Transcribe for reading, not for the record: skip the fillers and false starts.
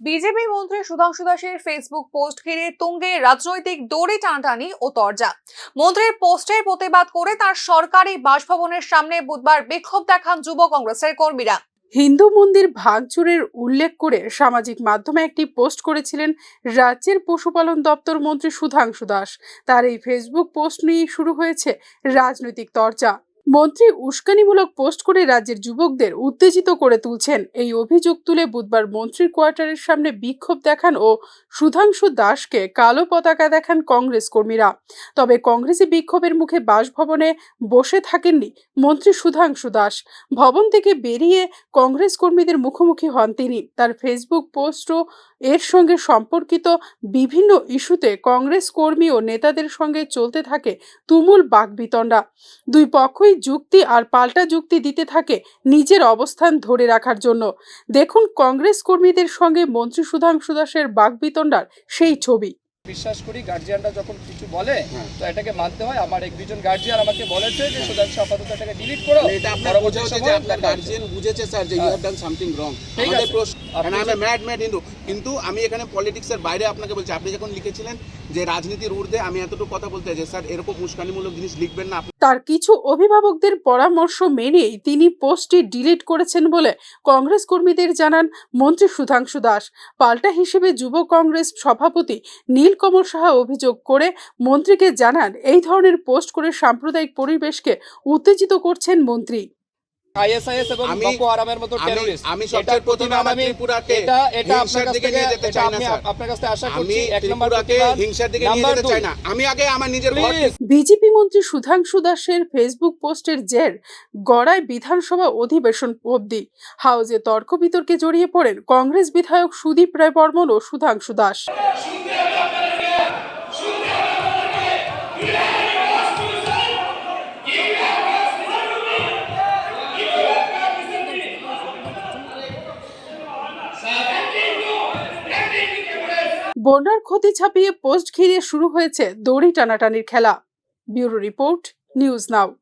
BJP মন্ত্রী সুধাংশু দাসের Facebook post ঘিরে তুঙ্গে রাজনৈতিক দড়ি টানাটানি ও তরজা। মন্ত্রীর পোস্টের প্রতিবাদ করে তার সরকারি বাসভবনের সামনে বুধবার বিক্ষোভ দেখান যুব কংগ্রেসের কর্মীরা। হিন্দু মন্দির ভাঙচুরের উল্লেখ করে সামাজিক মাধ্যমে একটি পোস্ট করেছিলেন রাজ্যের পশুপালন দপ্তর মন্ত্রী সুধাংশু দাস। তার এই ফেসবুক পোস্ট নিয়ে শুরু হয়েছে রাজনৈতিক চর্চা। মন্ত্রী উস্কানিমূলক পোস্ট করে রাজ্যের যুবকদের উত্তেজিত করে তুলছেন, এই অভিযোগ তুলে বুধবার মন্ত্রীর কোয়ার্টারের সামনে বিক্ষোভ দেখান ও সুধাংশু দাসকে কালো পতাকা দেখান কংগ্রেস কর্মীরা। তবে কংগ্রেসি বিক্ষোভের মুখে বাসভবনে বসে থাকেননি মন্ত্রী সুধাংশু দাস। ভবন থেকে বেরিয়ে কংগ্রেস কর্মীদের মুখোমুখি হন তিনি। তার ফেসবুক পোস্টও এর সঙ্গে সম্পর্কিত বিভিন্ন ইস্যুতে কংগ্রেস কর্মী ও নেতাদের সঙ্গে চলতে থাকে তুমুল বাকবিতণ্ডা। দুই পক্ষই যুক্তি আর পাল্টা যুক্তি দিতে থাকে নিজের অবস্থান ধরে রাখার জন্য। দেখুন কংগ্রেস কর্মীদের সঙ্গে মন্ত্রী সুধাংশু দাসের বাকবিতণ্ডার সেই ছবি। বিশ্বাস করি গার্জিয়ানরা যখন কিছু বলে তো এটাকে মানতে হয়। আমার এক দুজন গার্জিয়ান আমাকে বলেছে যে সুধাংশু আপাতত এটাকে ডিলিট করো। এটা আপনার বোঝা হচ্ছে যে আপনার গার্জিয়ান বুঝেছে স্যার যে you have done something wrong. আমাদের প্রশ্ন and I am mad Hindu, কিন্তু আমি এখানে পলিটিক্সের বাইরে আপনাকে বলছি, আপনি যখন লিখেছিলেন যে রাজনীতির ঊর্ধ্বে, আমি এতটুকু কথা বলতে চাই স্যার এরকম উস্কানিমূলক জিনিস লিখবেন না। তার কিছু অভিভাবকদের পরামর্শ মেনেই তিনি পোস্টটি ডিলিট করেছেন বলে কংগ্রেস কর্মীদের জানান মন্ত্রী সুধাংশু দাস। পাল্টা হিসেবে যুব কংগ্রেস সভাপতি নীলকমল সাহা অভিযোগ করে মন্ত্রীকে জানান, এই ধরনের পোস্ট করে সাম্প্রদায়িক পরিবেশকে উত্তেজিত করছেন মন্ত্রী। আইএসআইএস এবং বকো হারামের মতো টেররিস্ট। আমি সবচেয়ে প্রথমে আমার ত্রিপুরাকে এটা আপনার কাছ থেকে যেতে চাই না স্যার। আপনার কাছে আশা করছি এক নম্বরকে হিংসার দিকে নিয়ে যেতে চাই না। আমি আগে আমার নিজের ঘর। বিজেপি মন্ত্রী সুধাংশু দাসের ফেসবুক পোস্টের জের গড়ায় বিধানসভা অধিবেশন অবধি। হাউজে তর্ক বিতর্কে জড়িয়ে পড়েন কংগ্রেস বিধায়ক সুদীপ রায় বর্মন ও সুধাংশু দাস। বন্যার ক্ষতি ছাপিয়ে পোস্ট ঘিরে শুরু হয়েছে দড়ি টানাটানির খেলা। Bureau report, news now.